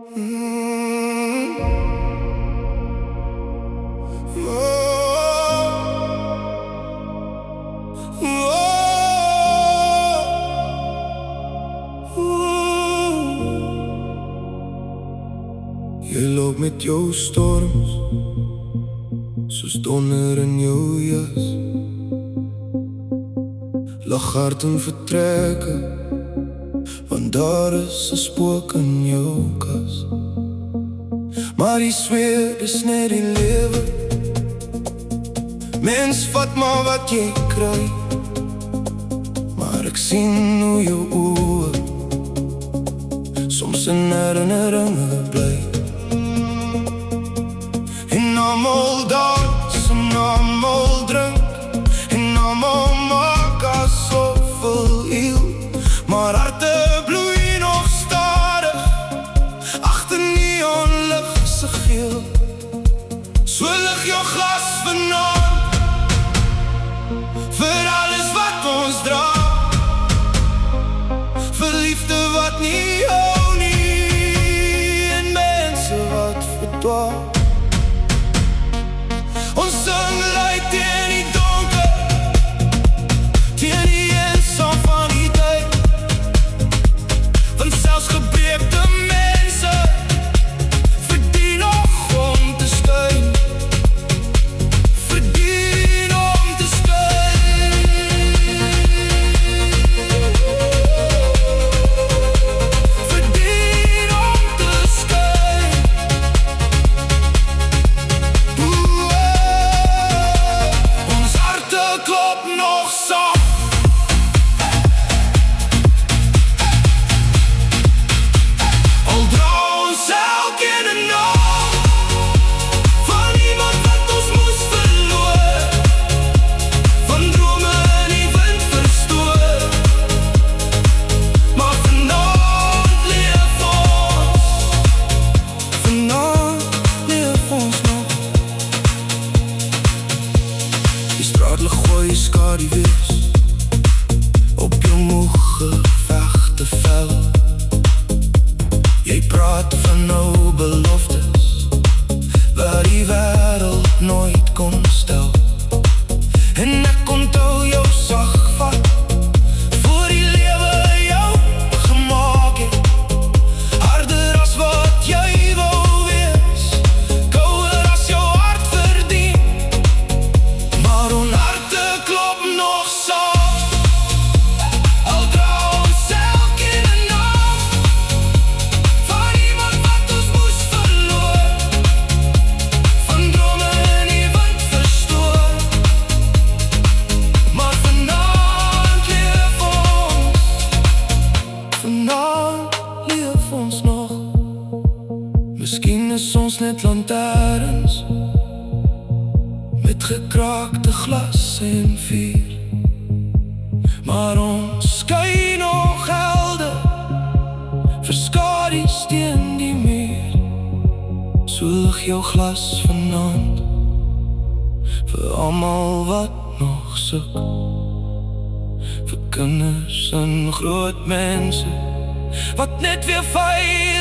Jy loop met jou storms, soos donder in jou jas. Lag hard in vertrekke, want daar is 'n spook in jou kas. Maar die sweer is net die lewe. Mens vat maar wat jy kry. Maar ek sien hoe jou oë soms in herinneringe bly. En almal dans, en almal drink, en almal maak asof hulle heel. Maar harte bloei nog stadig agter neonlig se geel. So lig jou glas vanaand vir alles wat ons dra, vir liefde wat nie hou nie, en mense wat verdwaal. Ons sing luid teen die donker, teen die eensaam van die tyd. Want selfs gebreekte mense verdien nog om te skuil. Verdien om te skuil. Verdien om te skuil. Ons harte klop nog saam. Al dra ons elkeen 'n naam van iemand wat ons moes verloor, van drome in die wind verstoor. Maar vanaand leef ons, vanaand leef ons nog. Die straatlig gooi skaduwees op jou moeg gevegte vel. Jy praat van nou beloftes wat die wêreld nooit kon stel. En ek onthou jou sag vat voor die lewe jou gemaak het. Harder as wat jy wou wees, kouer as jou hart verdien. Maar ons harte klop nog saam. Al dra ons elkeen 'n naam van iemand wat ons moes verloor, van drome in die wind verstoor. Maar vanaand leef ons, vanaand leef ons nog. Miskien is ons net lanterns met gekraakte glas en vuur, maar ons skyn nog helder, verskaries teen die muur. So lig jou glas vanaand vir almal wat nog soek, vir kinders en groot mense wat net weer veilig